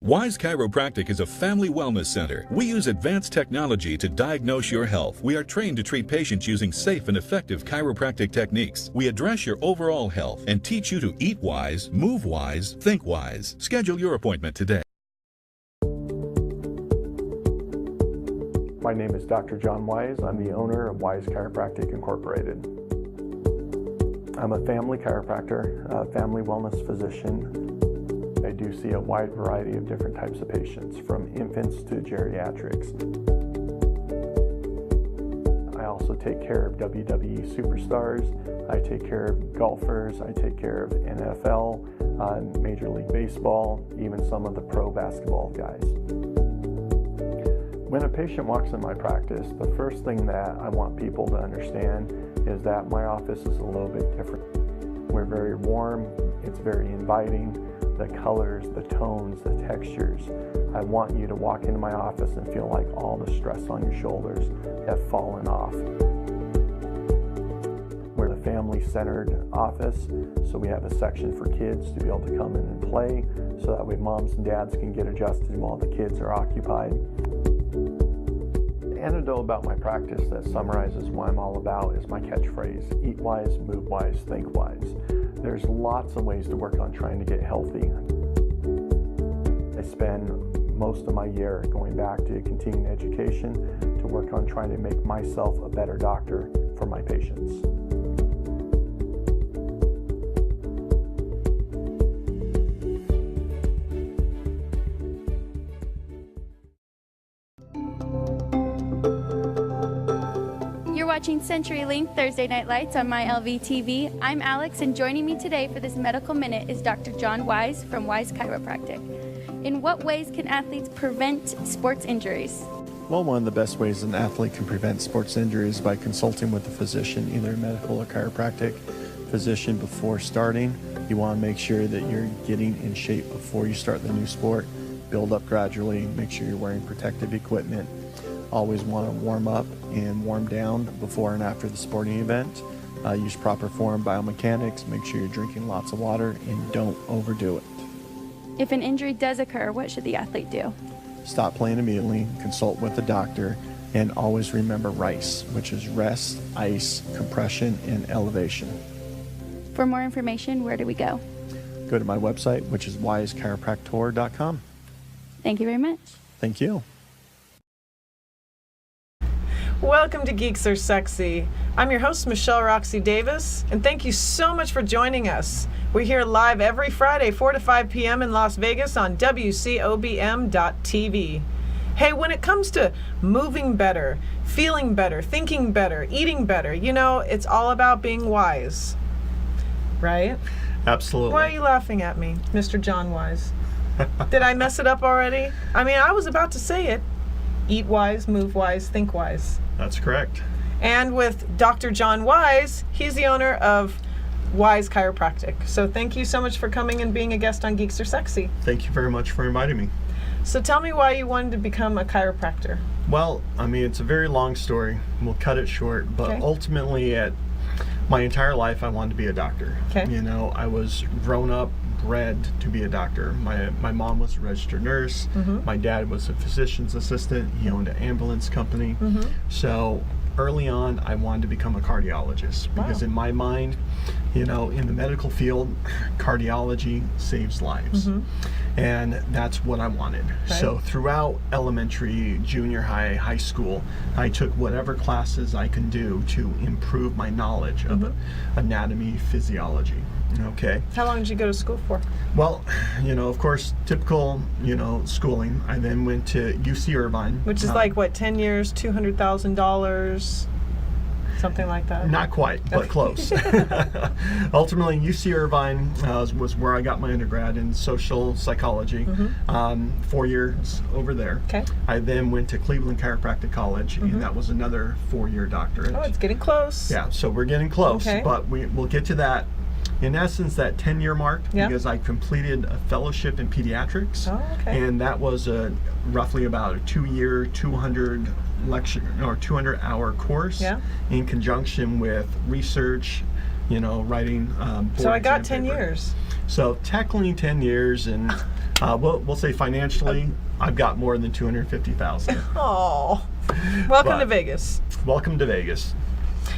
Wise Chiropractic is a family wellness center. We use advanced technology to diagnose your health. We are trained to treat patients using safe and effective chiropractic techniques. We address your overall health and teach you to eat wise, move wise, think wise. Schedule your appointment today. My name is Dr. John Wise. I'm the owner of Wise Chiropractic Incorporated. I'm a family chiropractor, a family wellness physician. I do see a wide variety of different types of patients, from infants to geriatrics. I also take care of WWE superstars. I take care of golfers. I take care of NFL, Major League Baseball, even some of the pro basketball guys. When a patient walks in my practice, the first thing that I want people to understand is that my office is a little bit different. We're very warm, it's very inviting. The colors, the tones, the textures. I want you to walk into my office and feel like all the stress on your shoulders have fallen off. We're a family-centered office, so we have a section for kids to be able to come in and play, so that way moms and dads can get adjusted while the kids are occupied. The anecdote about my practice that summarizes what I'm all about is my catchphrase: eat wise, move wise, think wise. There's lots of ways to work on trying to get healthy. I spend most of my year going back to continuing education to work on trying to make myself a better doctor for my patients. You're watching CenturyLink Thursday Night Lights on MyLV TV. I'm Alex, and joining me today for this Medical Minute is Dr. John Wise from Wise Chiropractic. In what ways can athletes prevent sports injuries? Well, one of the best ways an athlete can prevent sports injuries is by consulting with a physician, either medical or chiropractic physician, before starting. You want to make sure that you're getting in shape before you start the new sport. Build up gradually, make sure you're wearing protective equipment. Always want to warm up and warm down before and after the sporting event. Use proper form biomechanics, make sure you're drinking lots of water, and don't overdo it. If an injury does occur, what should the athlete do? Stop playing immediately, consult with a doctor, and always remember RICE, which is rest, ice, compression, and elevation. For more information, where do we go? Go to my website, which is wisechiropractor.com. Thank you very much. Thank you. Welcome to Geeks Are Sexy. I'm your host, Michelle Roxy Davis, and thank you so much for joining us. We're here live every Friday, 4 to 5 p.m. in Las Vegas on WCOBM.TV. Hey, when it comes to moving better, feeling better, thinking better, eating better, you know, it's all about being wise, right? Absolutely. Why are you laughing at me, Mr. John Wise? Did I mess it up already? I mean, I was about to say it. Eat wise, move wise, think wise. That's correct. And with Dr. John Wise, he's the owner of Wise Chiropractic. So thank you so much for coming and being a guest on Geeks Are Sexy. Thank you very much for inviting me. So tell me why you wanted to become a chiropractor. Well, I mean, it's a very long story. We'll cut it short, but Okay. ultimately, at my entire life, I wanted to be a doctor. Okay. You know, I was grown up, bred to be a doctor. My mom was a registered nurse. Mm-hmm. My dad was a physician's assistant. He owned an ambulance company. Mm-hmm. So early on, I wanted to become a cardiologist because Wow. in my mind, you know, in the medical field, cardiology saves lives. Mm-hmm. And that's what I wanted. Right. So throughout elementary, junior high, high school, I took whatever classes I could do to improve my knowledge of anatomy, physiology. Okay. How long did you go to school for? Well, you know, of course, typical, you know, schooling. I then went to UC Irvine. Which is like, what, 10 years, $200,000, something like that? Not quite, but close. Ultimately, UC Irvine was where I got my undergrad in social psychology. 4 years over there. Okay. I then went to Cleveland Chiropractic College, and that was another 4-year doctorate. Oh, it's getting close. Yeah, so we're getting close, Okay. but we'll get to that. In essence, that 10-year mark, Yeah. because I completed a fellowship in pediatrics, Oh, okay. and that was roughly about a 2-year, 200-hour course, Yeah. in conjunction with research, you know, writing. So I board got exam 10 paper. years. So technically 10 years, and We'll say financially, I've got more than $250,000. Oh, welcome to Vegas. Welcome to Vegas.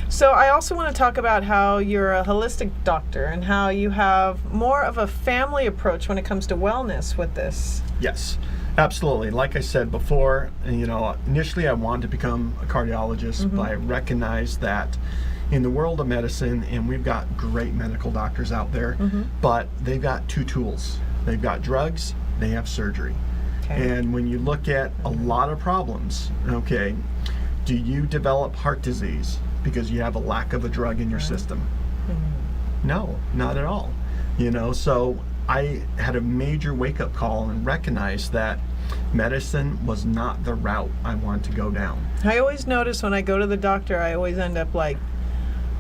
So I also want to talk about how you're a holistic doctor and how you have more of a family approach when it comes to wellness with this. Yes, absolutely. Like I said before, initially I wanted to become a cardiologist, but I recognized that in the world of medicine, and we've got great medical doctors out there, but they've got two tools. They've got drugs, they have surgery. Okay. And when you look at a lot of problems, okay, do you develop heart disease because you have a lack of a drug in your system? No, not at all. So I had a major wake-up call and recognized that medicine was not the route I wanted to go down. I always notice when I go to the doctor, I always end up like,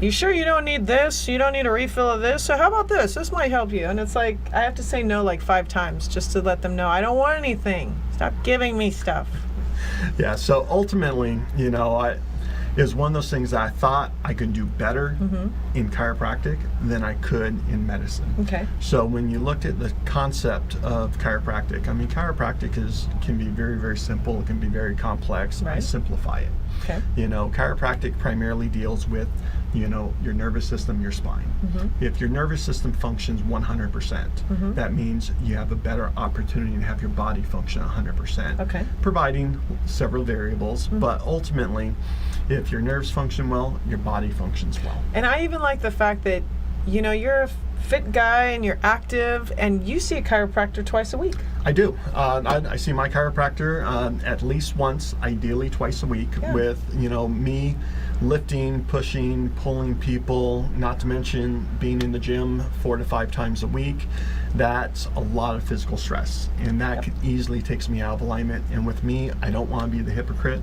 you sure you don't need this? You don't need a refill of this? So how about this? This might help you. And it's like, I have to say no like 5 times just to let them know I don't want anything. Stop giving me stuff. Yeah, so ultimately, it was one of those things that I thought I could do better in chiropractic than I could in medicine. Okay. So when you looked at the concept of chiropractic, chiropractic can be very, very simple. It can be very complex. Right. I simplify it. Okay. Chiropractic primarily deals with, your nervous system, your spine. If your nervous system functions 100%, that means you have a better opportunity to have your body function 100%. Okay. Providing several variables, but ultimately, if your nerves function well, your body functions well. And I even like the fact that, you're a fit guy and you're active and you see a chiropractor twice a week. I do. I see my chiropractor at least once, ideally twice a week, with, me lifting, pushing, pulling people, not to mention being in the gym 4 to 5 times a week. That's a lot of physical stress, and that easily takes me out of alignment. And with me, I don't want to be the hypocrite.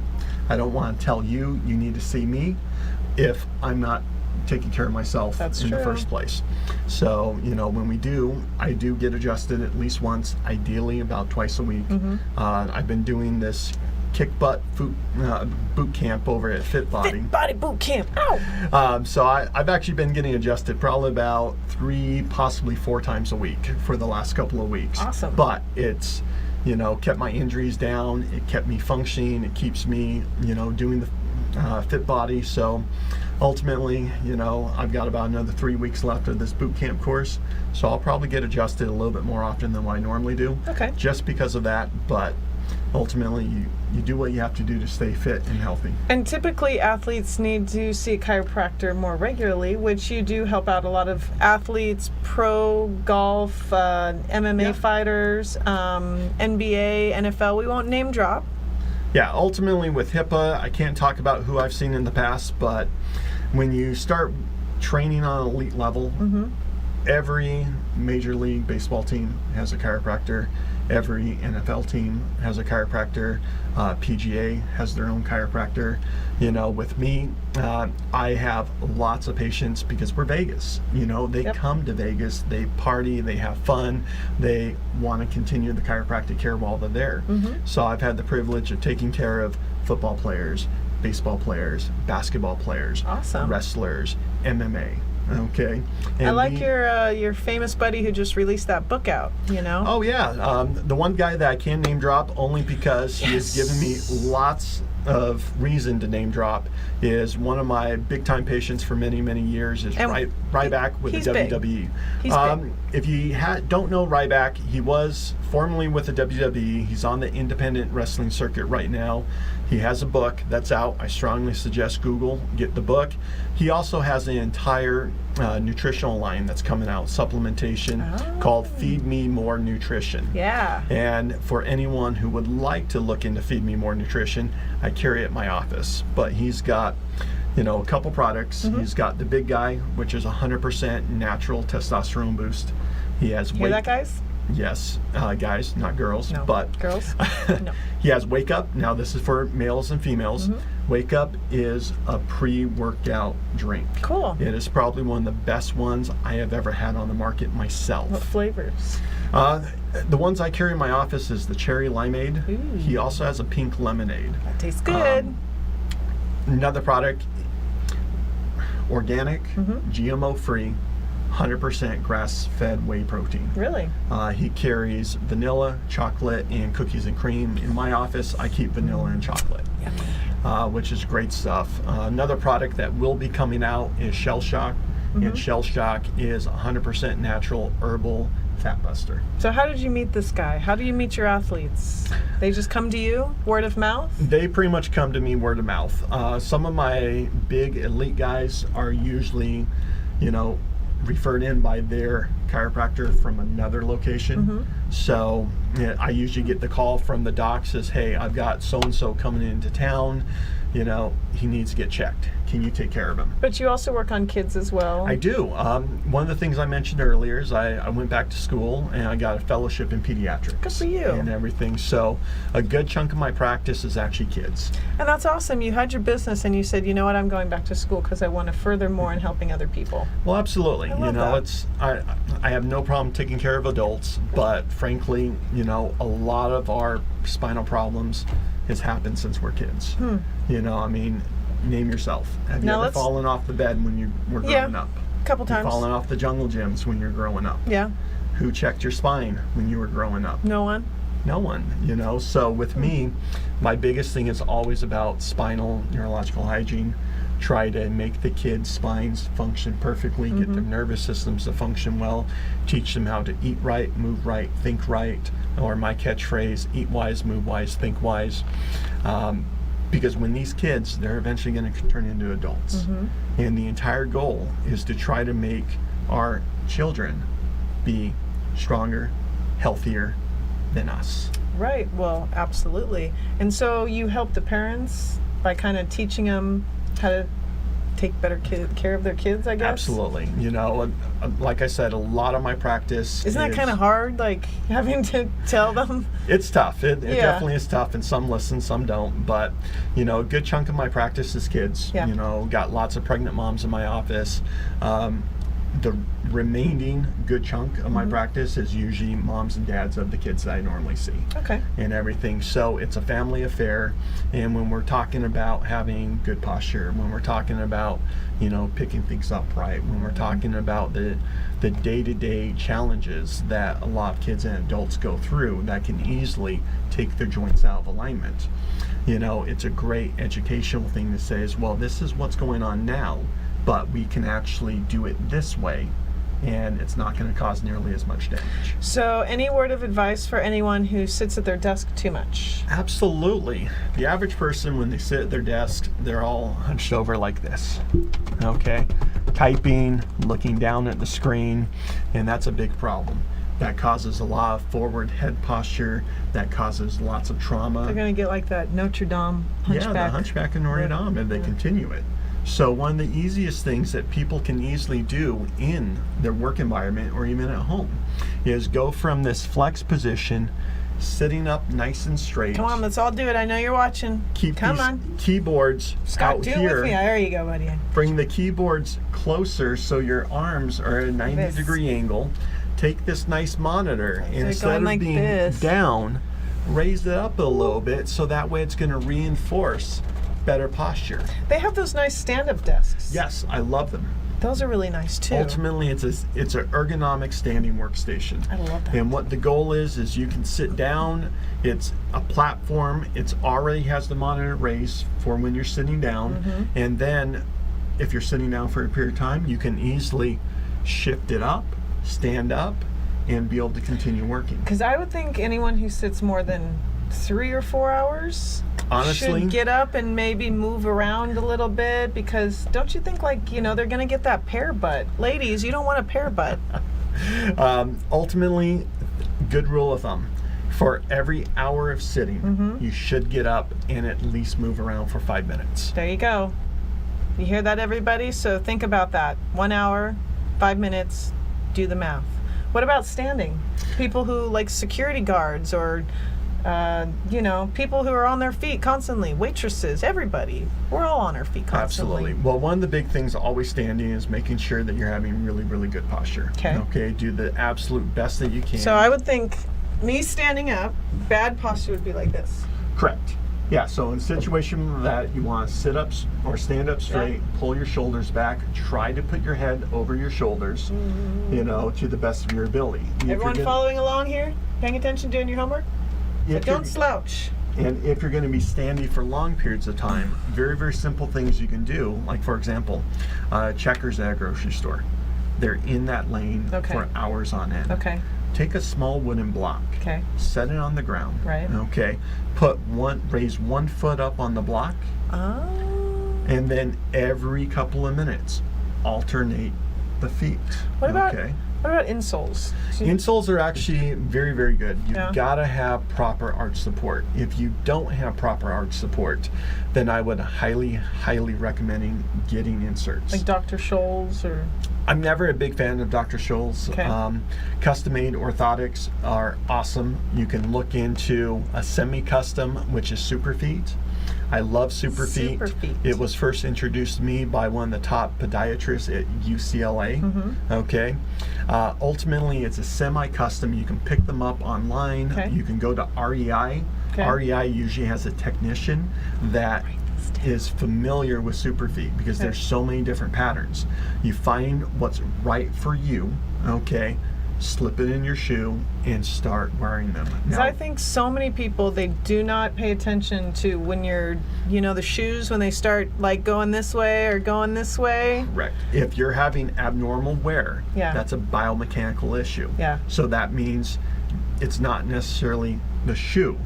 I don't want to tell you need to see me if I'm not taking care of myself in the first place. So, when I do get adjusted at least once, ideally about twice a week. I've been doing this kick butt boot camp over at Fit Body. Fit Body Boot Camp. Ow! So I've actually been getting adjusted probably about 3, possibly 4 times a week for the last couple of weeks. Awesome. But it's, kept my injuries down. It kept me functioning. It keeps me, doing the Fit Body. So ultimately, I've got about another 3 weeks left of this boot camp course. So I'll probably get adjusted a little bit more often than what I normally do. Okay. Just because of that. But ultimately, you do what you have to do to stay fit and healthy. And typically athletes need to see a chiropractor more regularly, which you do help out a lot of athletes, pro golf, MMA fighters, NBA, NFL. We won't name drop. Yeah, ultimately with HIPAA, I can't talk about who I've seen in the past, but when you start training on an elite level, every Major League Baseball team has a chiropractor. Every NFL team has a chiropractor. PGA has their own chiropractor. With me, I have lots of patients because we're Vegas. They come to Vegas, they party, they have fun, they want to continue the chiropractic care while they're there. So I've had the privilege of taking care of football players, baseball players, basketball players, wrestlers, MMA. Okay. And I like your famous buddy who just released that book out, Oh, yeah. The one guy that I can name drop only because he has given me lots of reason to name drop is one of my big-time patients for many, many years is Ryback with the WWE. He's big. If you don't know Ryback, he was formerly with the WWE. He's on the independent wrestling circuit right now. He has a book that's out. I strongly suggest Google, get the book. He also has an entire nutritional line that's coming out, supplementation, called Feed Me More Nutrition. Yeah. And for anyone who would like to look into Feed Me More Nutrition, I carry it at my office. But he's got, a couple products. He's got the big guy, which is 100% natural testosterone boost. He has Hear that, guys? Yes, guys, not girls, but girls. No. He has Wake Up. Now this is for males and females. Wake Up is a pre-workout drink. Cool. It is probably one of the best ones I have ever had on the market myself. What flavors? The ones I carry in my office is the cherry limeade. Ooh. He also has a pink lemonade. That tastes good. Another product, organic, GMO free, 100% grass-fed whey protein. Really? He carries vanilla, chocolate, and cookies and cream. In my office, I keep vanilla and chocolate, which is great stuff. Another product that will be coming out is Shell Shock, and Shell Shock is 100% natural herbal fat buster. So how did you meet this guy? How do you meet your athletes? They just come to you, word of mouth? They pretty much come to me word of mouth. Some of my big elite guys are usually, referred in by their chiropractor from another location. So I usually get the call from the doc, says, hey, I've got so-and-so coming into town, he needs to get checked. Can you take care of him? But you also work on kids as well. I do. One of the things I mentioned earlier is I went back to school and I got a fellowship in pediatrics. Good for you. And everything. So a good chunk of my practice is actually kids. And that's awesome. You had your business and you said, you know what, I'm going back to school because I want to further more in helping other people. Well, absolutely. I love that. I have no problem taking care of adults, but frankly, a lot of our spinal problems has happened since we're kids. Name yourself. Have you ever fallen off the bed when you were growing up? A couple times. Fallen off the jungle gyms when you were growing up? Yeah. Who checked your spine when you were growing up? No one. No one, So with me, my biggest thing is always about spinal neurological hygiene. Try to make the kids' spines function perfectly, get their nervous systems to function well, teach them how to eat right, move right, think right, or my catchphrase, eat wise, move wise, think wise. Because when these kids, they're eventually going to turn into adults. And the entire goal is to try to make our children be stronger, healthier than us. Right. Well, absolutely. And so you help the parents by kind of teaching them how to take better care of their kids, I guess? Absolutely. Like I said, a lot of my practice Isn't that kind of hard, like having to tell them? It's tough. It definitely is tough, and some listen, some don't. But, a good chunk of my practice is kids. Yeah. Got lots of pregnant moms in my office. The remaining good chunk of my practice is usually moms and dads of the kids that I normally see. Okay. And everything. So it's a family affair. And when we're talking about having good posture, when we're talking about, picking things up right, when we're talking about the day-to-day challenges that a lot of kids and adults go through that can easily take their joints out of alignment. It's a great educational thing to say is, well, this is what's going on now, but we can actually do it this way, and it's not going to cause nearly as much damage. So any word of advice for anyone who sits at their desk too much? Absolutely. The average person, when they sit at their desk, they're all hunched over like this. Okay? Typing, looking down at the screen, and that's a big problem. That causes a lot of forward head posture. That causes lots of trauma. They're going to get like that Notre Dame hunchback. Yeah, the hunchback in Notre Dame, and they continue it. So one of the easiest things that people can easily do in their work environment or even at home is go from this flex position, sitting up nice and straight. Come on, let's all do it. I know you're watching. Keep Come these on. keyboards Scott, out do here. it with me. There you go, buddy. Bring the keyboards closer so your arms are at a 90-degree angle. Take this nice monitor, and instead of being down, raise it up a little bit so that way it's going to reinforce better posture. They have those nice stand-up desks. Yes, I love them. Those are really nice too. Ultimately, it's an ergonomic standing workstation. I love that. And what the goal is you can sit down. It's a platform. It's already has the monitor raised for when you're sitting down. And then, if you're sitting down for a period of time, you can easily shift it up, stand up, and be able to continue working. Because I would think anyone who sits more than 3 or 4 hours honestly should get up and maybe move around a little bit, because don't you think they're gonna get that pear butt? Ladies, you don't want a pear butt. Ultimately, good rule of thumb, for every hour of sitting, you should get up and at least move around for 5 minutes. There you go. You hear that, everybody? So think about that. 1 hour, 5 minutes, do the math. What about standing? People who, like security guards or people who are on their feet constantly, waitresses, everybody. We're all on our feet constantly. Absolutely. Well, one of the big things always standing is making sure that you're having really, really good posture. Okay, do the absolute best that you can. So I would think me standing up, bad posture would be like this. Correct. Yeah, so in a situation that you want to sit up or stand up straight, pull your shoulders back, try to put your head over your shoulders, to the best of your ability. Everyone following along here? Paying attention, doing your homework? But don't slouch. And if you're going to be standing for long periods of time, very, very simple things you can do, like for example, checkers at a grocery store. They're in that lane for hours on end. Okay. Take a small wooden block. Okay. Set it on the ground. Right. Okay. Raise 1 foot up on the block. Oh. And then every couple of minutes, alternate the feet. What about insoles? Insoles are actually very, very good. You've Yeah. got to have proper arch support. If you don't have proper arch support, then I would highly, highly recommend getting inserts. Like Dr. Scholl's or? I'm never a big fan of Dr. Scholl's. Okay. Custom-made orthotics are awesome. You can look into a semi-custom, which is Superfeet. I love Superfeet. Superfeet. It was first introduced to me by one of the top podiatrists at UCLA. Okay. Ultimately, it's a semi-custom. You can pick them up online. Okay. You can go to REI. Okay. REI usually has a technician that is familiar with Superfeet because there's so many different patterns. You find what's right for you, okay, slip it in your shoe and start wearing them. Because I think so many people, they do not pay attention to when you're, the shoes, when they start like going this way or going this way. Correct. If you're having abnormal wear, that's a biomechanical issue. Yeah. So that means it's not necessarily the shoe,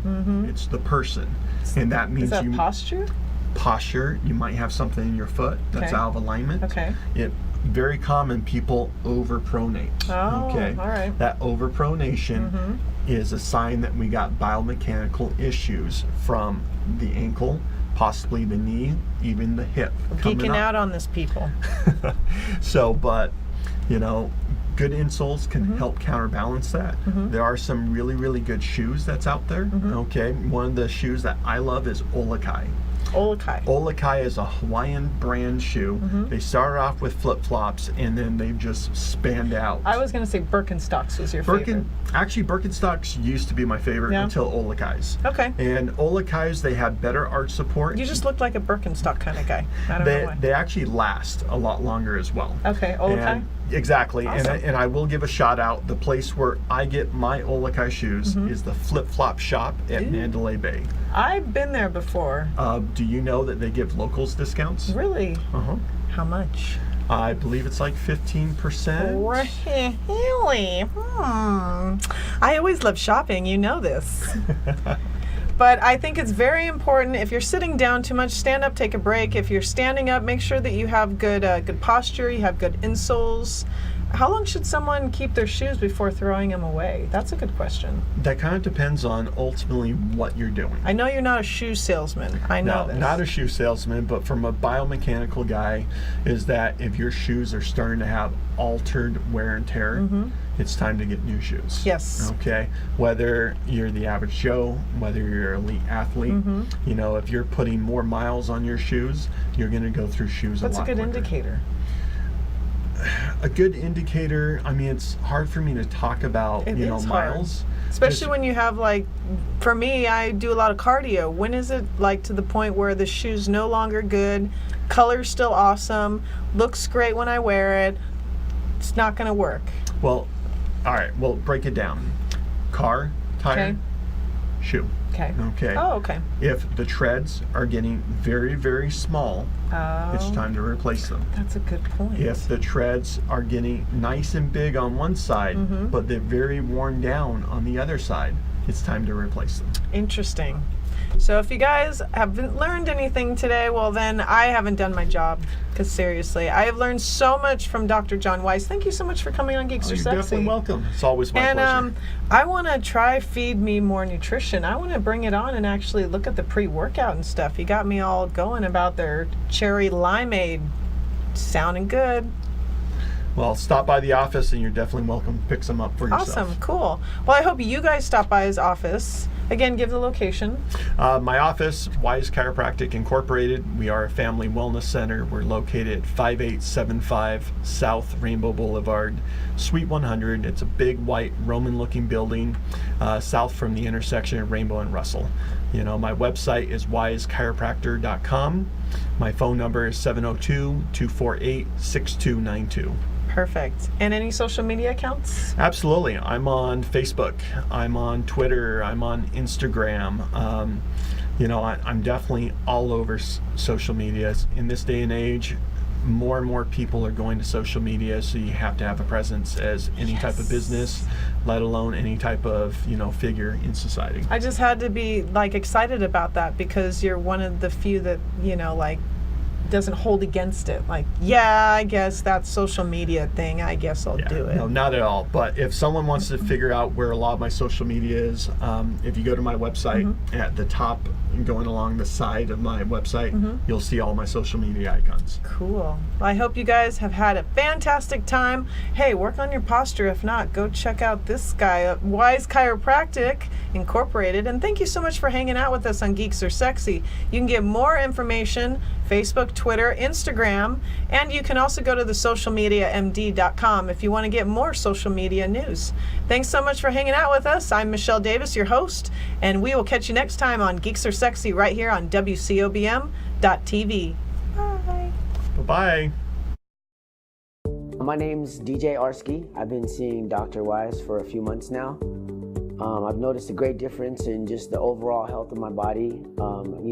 it's the person. And that means Is that posture? Posture, you might have something in your foot that's out of alignment. Okay. Very common, people overpronate. Oh, okay. All right. That overpronation is a sign that we got biomechanical issues from the ankle, possibly the knee, even the hip. Geeking out on this, people. So, but good insoles can help counterbalance that. There are some really, really good shoes that's out there. Okay. One of the shoes that I love is Olakai. Olakai is a Hawaiian brand shoe. They started off with flip-flops and then they've just spanned out. I was going to say Birkenstocks was your favorite. Actually, Birkenstocks used to be my favorite until Olakai's. Okay. And Olakai's, they have better arch support. You just look like a Birkenstock kind of guy. I don't know why. They actually last a lot longer as well. Okay, Olakai? Exactly. Awesome. And I will give a shout out. The place where I get my Olakai shoes is the Flip Flop Shop at Mandalay Bay. I've been there before. Do you know that they give locals discounts? Really? How much? I believe it's like 15%. Really? I always love shopping. You know this. But I think it's very important. If you're sitting down too much, stand up, take a break. If you're standing up, make sure that you have good posture, you have good insoles. How long should someone keep their shoes before throwing them away? That's a good question. That kind of depends on ultimately what you're doing. I know you're not a shoe salesman. I know this. Not a shoe salesman, but from a biomechanical guy, is that if your shoes are starting to have altered wear and tear, it's time to get new shoes. Yes. Okay. Whether you're the average Joe, whether you're an elite athlete, if you're putting more miles on your shoes, you're going to go through shoes a lot quicker. What's a good indicator? A good indicator, I mean, it's hard for me to talk about, miles. Hard. Especially when you have, for me, I do a lot of cardio. When is it, to the point where the shoe's no longer good, color's still awesome, looks great when I wear it, it's not going to work? Well, all right, well, break it down. Car, tire, shoe. Okay. Oh, okay. If the treads are getting very, very small, it's time to replace them. That's a good point. If the treads are getting nice and big on one side, but they're very worn down on the other side, it's time to replace them. Interesting. So if you guys haven't learned anything today, well then I haven't done my job. Because seriously, I have learned so much from Dr. John Wise. Thank you so much for coming on Geeks Are You're Sexy. definitely welcome. It's always my pleasure. And I want to try Feed Me More Nutrition. I want to bring it on and actually look at the pre-workout and stuff. You got me all going about their cherry limeade. Sounding good. Well, stop by the office and you're definitely welcome to pick some up for yourself. Awesome, cool. Well, I hope you guys stop by his office. Again, give the location. My office, Wise Chiropractic Incorporated. We are a family wellness center. We're located at 5875 South Rainbow Boulevard, Suite 100. It's a big white Roman-looking building south from the intersection of Rainbow and Russell. My website is wisechiropractor.com. My phone number is 702-248-6292. Perfect. And any social media accounts? Absolutely. I'm on Facebook. I'm on Twitter. I'm on Instagram. I'm definitely all over social media. In this day and age, more and more people are going to social media, so you have to have a presence as any type of business, let alone any type of figure in society. I just had to be excited about that because you're one of the few that doesn't hold against it. I guess that social media thing, I guess I'll do it. No, not at all. But if someone wants to figure out where a lot of my social media is, if you go to my website, at the top and going along the side of my website, you'll see all my social media icons. Cool. I hope you guys have had a fantastic time. Hey, work on your posture. If not, go check out this guy at Wise Chiropractic Incorporated. And thank you so much for hanging out with us on Geeks Are Sexy. You can get more information, Facebook, Twitter, Instagram, and you can also go to the socialmediamd.com if you want to get more social media news. Thanks so much for hanging out with us. I'm Michelle Davis, your host, and we will catch you next time on Geeks Are Sexy right here on WCOBM.TV. Bye. Bye-bye. My name's DJ Arsky. I've been seeing Dr. Wise for a few months now. I've noticed a great difference in just the overall health of my body,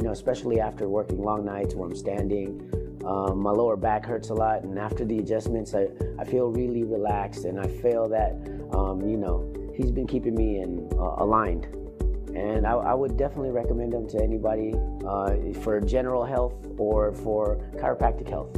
especially after working long nights where I'm standing. My lower back hurts a lot, and after the adjustments, I feel really relaxed, and I feel that, he's been keeping me aligned. And I would definitely recommend him to anybody for general health or for chiropractic health.